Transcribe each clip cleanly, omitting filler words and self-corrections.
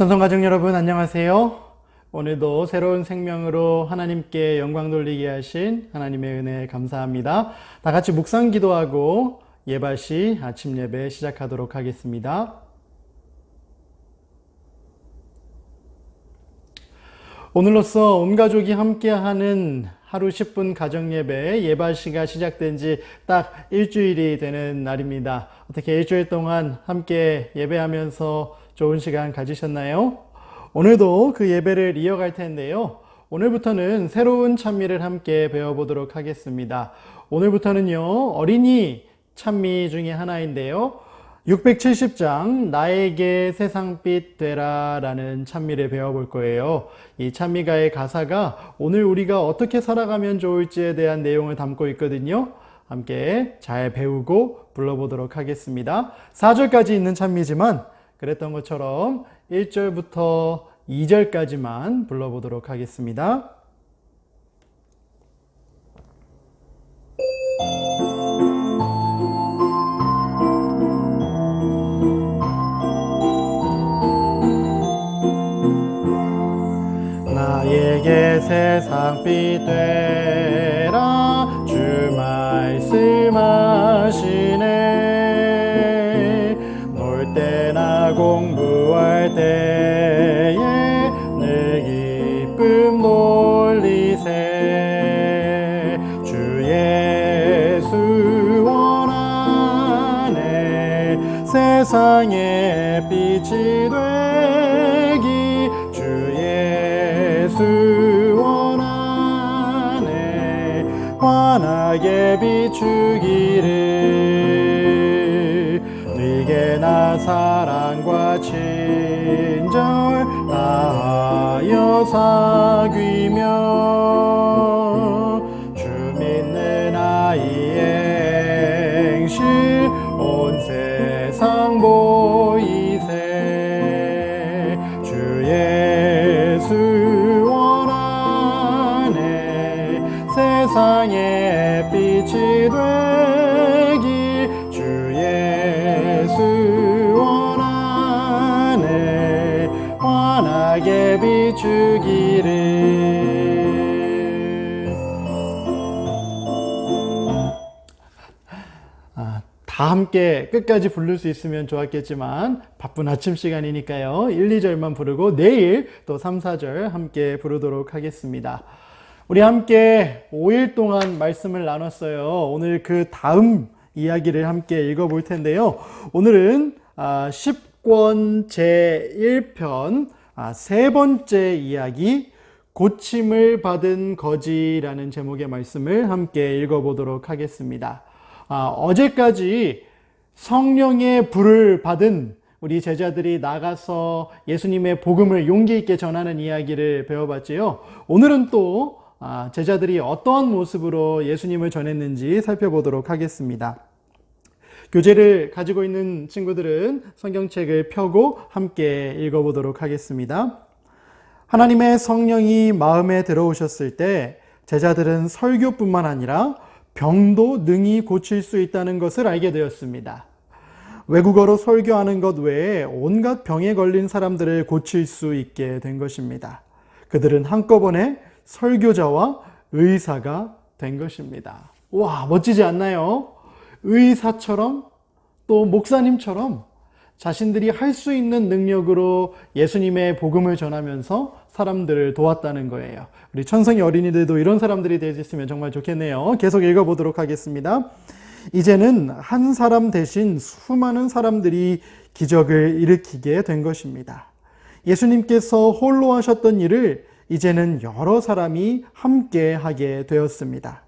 전성가족 여러분 안녕하세요. 오늘도 새로운 생명으로 하나님께 영광 돌리게 하신 하나님의 은혜에 감사합니다. 다 같이 묵상 기도하고 예발시 아침 예배 시작하도록 하겠습니다. 오늘로써 온 가족이 함께하는 하루 10분 가정예배 예발시가 시작된 지 딱 일주일이 되는 날입니다. 어떻게 일주일 동안 함께 예배하면서 좋은 시간 가지셨나요? 오늘도 그 예배를 이어갈 텐데요. 오늘부터는 새로운 찬미를 함께 배워보도록 하겠습니다. 오늘부터는요, 어린이 찬미 중에 하나인데요. 670장 나에게 세상빛 되라 라는 찬미를 배워볼 거예요. 이 찬미가의 가사가 오늘 우리가 어떻게 살아가면 좋을지에 대한 내용을 담고 있거든요. 함께 잘 배우고 불러보도록 하겠습니다. 4절까지 있는 찬미지만 그랬던 것처럼 1절부터 2절까지만 불러보도록 하겠습니다. 나에게 세상빛 되라 주 말씀하시네. 놀 때나 공부할 때에 늘 기쁨 돌리세. 주 예수 원하네. 세상의 빛이 되기 주 예수 원하네. 환하게 비추기를 네게 나 사랑과 친절 다하여 사귀며 주 믿는 아이의 행실 온 세상 보이세. 주 예수 원하네. 세상의 빛이 되기 주 예수 원하네. 환하게 비추기를. 다 함께 끝까지 부를 수 있으면 좋았겠지만 바쁜 아침 시간이니까요. 1, 2절만 부르고 내일 또 3, 4절 함께 부르도록 하겠습니다. 우리 함께 5일 동안 말씀을 나눴어요. 오늘 그 다음 이야기를 함께 읽어볼 텐데요. 오늘은 10권 제1편 세 번째 이야기 고침을 받은 거지라는 제목의 말씀을 함께 읽어보도록 하겠습니다. 어제까지 성령의 불을 받은 우리 제자들이 나가서 예수님의 복음을 용기 있게 전하는 이야기를 배워봤지요. 오늘은 또 제자들이 어떠한 모습으로 예수님을 전했는지 살펴보도록 하겠습니다. 교재를 가지고 있는 친구들은 성경책을 펴고 함께 읽어보도록 하겠습니다. 하나님의 성령이 마음에 들어오셨을 때 제자들은 설교뿐만 아니라 병도 능히 고칠 수 있다는 것을 알게 되었습니다. 외국어로 설교하는 것 외에 온갖 병에 걸린 사람들을 고칠 수 있게 된 것입니다. 그들은 한꺼번에 설교자와 의사가 된 것입니다. 와, 멋지지 않나요? 의사처럼 또 목사님처럼 자신들이 할 수 있는 능력으로 예수님의 복음을 전하면서 사람들을 도왔다는 거예요. 우리 천성의 어린이들도 이런 사람들이 되었으면 정말 좋겠네요. 계속 읽어보도록 하겠습니다. 이제는 한 사람 대신 수많은 사람들이 기적을 일으키게 된 것입니다. 예수님께서 홀로 하셨던 일을 이제는 여러 사람이 함께 하게 되었습니다.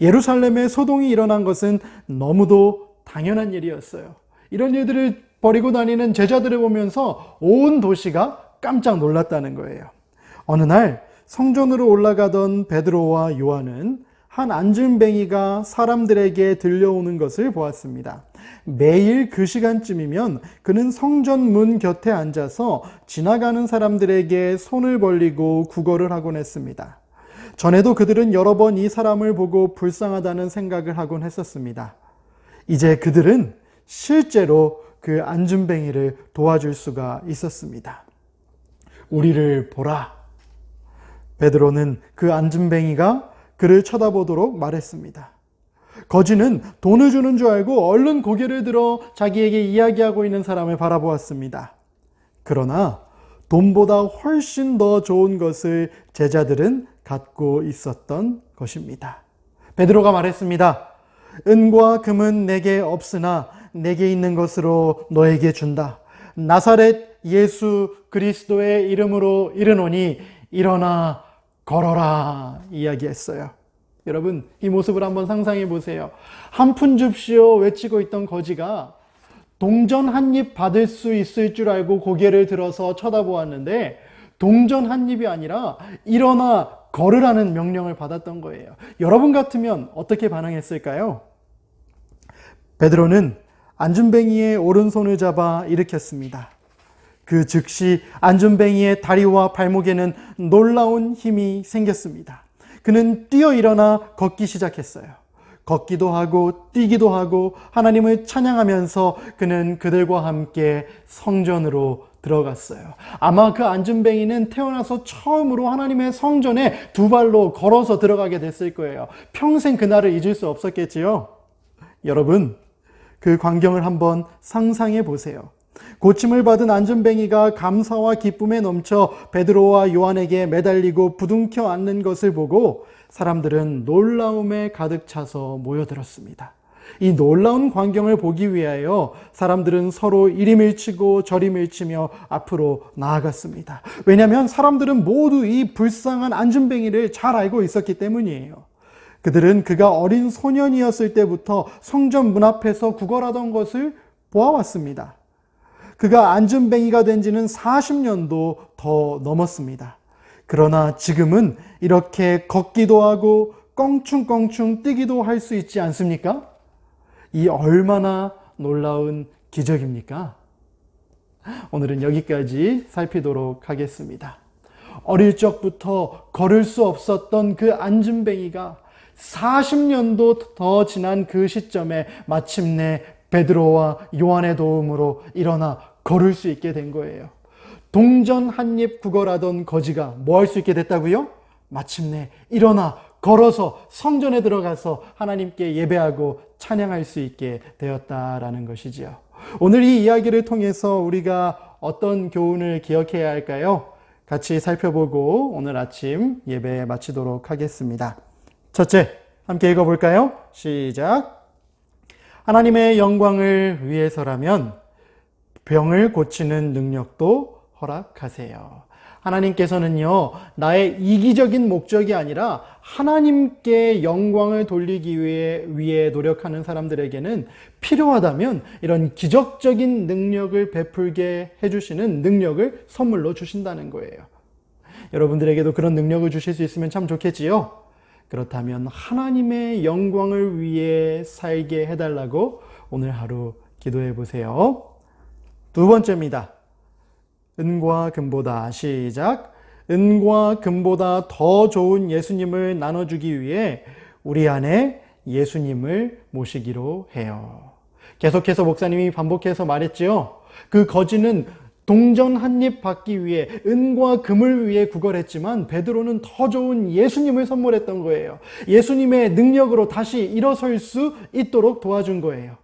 예루살렘에 소동이 일어난 것은 너무도 당연한 일이었어요. 이런 일들을 버리고 다니는 제자들을 보면서 온 도시가 깜짝 놀랐다는 거예요. 어느 날 성전으로 올라가던 베드로와 요한은 한 안진뱅이가 사람들에게 들려오는 것을 보았습니다. 매일 그 시간쯤이면 그는 성전 문 곁에 앉아서 지나가는 사람들에게 손을 벌리고 구걸을 하곤 했습니다. 전에도 그들은 여러 번 이 사람을 보고 불쌍하다는 생각을 하곤 했었습니다. 이제 그들은 실제로 그 안진뱅이를 도와줄 수가 있었습니다. 우리를 보라. 베드로는 그 안진뱅이가 그를 쳐다보도록 말했습니다. 거지는 돈을 주는 줄 알고 얼른 고개를 들어 자기에게 이야기하고 있는 사람을 바라보았습니다. 그러나 돈보다 훨씬 더 좋은 것을 제자들은 갖고 있었던 것입니다. 베드로가 말했습니다. 은과 금은 내게 없으나 내게 있는 것으로 너에게 준다. 나사렛 예수 그리스도의 이름으로 이르노니 일어나 걸어라 이야기했어요. 여러분, 이 모습을 한번 상상해 보세요. 한 푼 줍시오 외치고 있던 거지가 동전 한 입 받을 수 있을 줄 알고 고개를 들어서 쳐다보았는데 동전 한 입이 아니라 일어나 걸으라는 명령을 받았던 거예요. 여러분 같으면 어떻게 반응했을까요? 베드로는 안준뱅이의 오른손을 잡아 일으켰습니다. 그 즉시 안준뱅이의 다리와 발목에는 놀라운 힘이 생겼습니다. 그는 뛰어 일어나 걷기 시작했어요. 걷기도 하고 뛰기도 하고 하나님을 찬양하면서 그는 그들과 함께 성전으로 들어갔어요. 아마 그 안준뱅이는 태어나서 처음으로 하나님의 성전에 두 발로 걸어서 들어가게 됐을 거예요. 평생 그날을 잊을 수 없었겠지요. 여러분, 그 광경을 한번 상상해 보세요. 고침을 받은 안준뱅이가 감사와 기쁨에 넘쳐 베드로와 요한에게 매달리고 부둥켜 앉는 것을 보고 사람들은 놀라움에 가득 차서 모여들었습니다. 이 놀라운 광경을 보기 위하여 사람들은 서로 이리 밀치고 저리 밀치며 앞으로 나아갔습니다. 왜냐하면 사람들은 모두 이 불쌍한 안준뱅이를 잘 알고 있었기 때문이에요. 그들은 그가 어린 소년이었을 때부터 성전 문 앞에서 구걸하던 것을 보아왔습니다. 그가 안준뱅이가 된 지는 40년도 더 넘었습니다. 그러나 지금은 이렇게 걷기도 하고 껑충껑충 뛰기도 할 수 있지 않습니까? 이 얼마나 놀라운 기적입니까? 오늘은 여기까지 살피도록 하겠습니다. 어릴 적부터 걸을 수 없었던 그 안준뱅이가 40년도 더 지난 그 시점에 마침내 베드로와 요한의 도움으로 일어나 걸을 수 있게 된 거예요. 동전 한 입 구걸하던 거지가 뭐 할 수 있게 됐다고요? 마침내 일어나 걸어서 성전에 들어가서 하나님께 예배하고 찬양할 수 있게 되었다라는 것이지요. 오늘 이 이야기를 통해서 우리가 어떤 교훈을 기억해야 할까요? 같이 살펴보고 오늘 아침 예배 마치도록 하겠습니다. 첫째, 함께 읽어볼까요? 시작. 하나님의 영광을 위해서라면 병을 고치는 능력도 허락하세요. 하나님께서는요, 나의 이기적인 목적이 아니라 하나님께 영광을 돌리기 위해 노력하는 사람들에게는 필요하다면 이런 기적적인 능력을 베풀게 해주시는 능력을 선물로 주신다는 거예요. 여러분들에게도 그런 능력을 주실 수 있으면 참 좋겠지요? 그렇다면 하나님의 영광을 위해 살게 해달라고 오늘 하루 기도해 보세요. 두 번째입니다. 은과 금보다 시작. 은과 금보다 더 좋은 예수님을 나눠주기 위해 우리 안에 예수님을 모시기로 해요. 계속해서 목사님이 반복해서 말했지요. 그 거지는 동전 한 입 받기 위해 은과 금을 위해 구걸했지만 베드로는 더 좋은 예수님을 선물했던 거예요. 예수님의 능력으로 다시 일어설 수 있도록 도와준 거예요.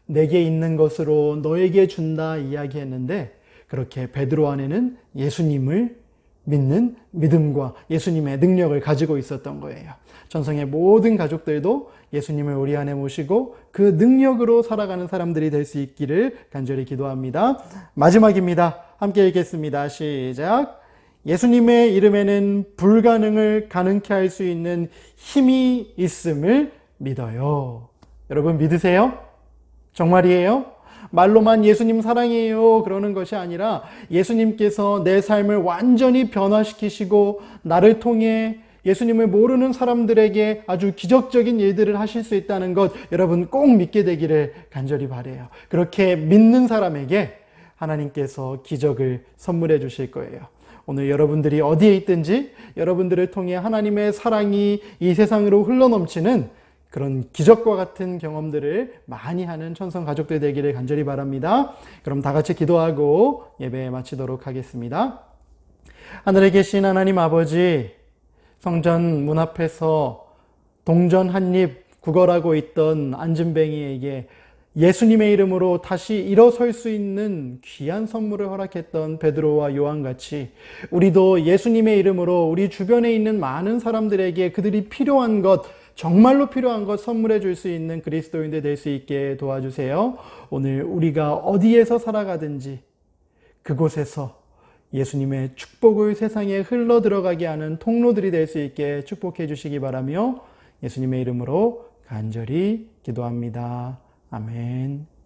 내게 있는 것으로 너에게 준다 이야기했는데 그렇게 베드로 안에는 예수님을 믿는 믿음과 예수님의 능력을 가지고 있었던 거예요. 전성의 모든 가족들도 예수님을 우리 안에 모시고 그 능력으로 살아가는 사람들이 될 수 있기를 간절히 기도합니다. 마지막입니다. 함께 읽겠습니다. 시작. 예수님의 이름에는 불가능을 가능케 할 수 있는 힘이 있음을 믿어요. 여러분 믿으세요? 정말이에요? 말로만 예수님 사랑해요 그러는 것이 아니라 예수님께서 내 삶을 완전히 변화시키시고 나를 통해 예수님을 모르는 사람들에게 아주 기적적인 일들을 하실 수 있다는 것 여러분 꼭 믿게 되기를 간절히 바라요. 그렇게 믿는 사람에게 하나님께서 기적을 선물해 주실 거예요. 오늘 여러분들이 어디에 있든지 여러분들을 통해 하나님의 사랑이 이 세상으로 흘러넘치는 그런 기적과 같은 경험들을 많이 하는 천성 가족들 되기를 간절히 바랍니다. 그럼 다 같이 기도하고 예배 마치도록 하겠습니다. 하늘에 계신 하나님 아버지, 성전 문 앞에서 동전 한 입 구걸하고 있던 안진뱅이에게 예수님의 이름으로 다시 일어설 수 있는 귀한 선물을 허락했던 베드로와 요한같이 우리도 예수님의 이름으로 우리 주변에 있는 많은 사람들에게 그들이 필요한 것, 정말로 필요한 것 선물해 줄 수 있는 그리스도인들 될 수 있게 도와주세요. 오늘 우리가 어디에서 살아가든지 그곳에서 예수님의 축복을 세상에 흘러 들어가게 하는 통로들이 될 수 있게 축복해 주시기 바라며 예수님의 이름으로 간절히 기도합니다. 아멘.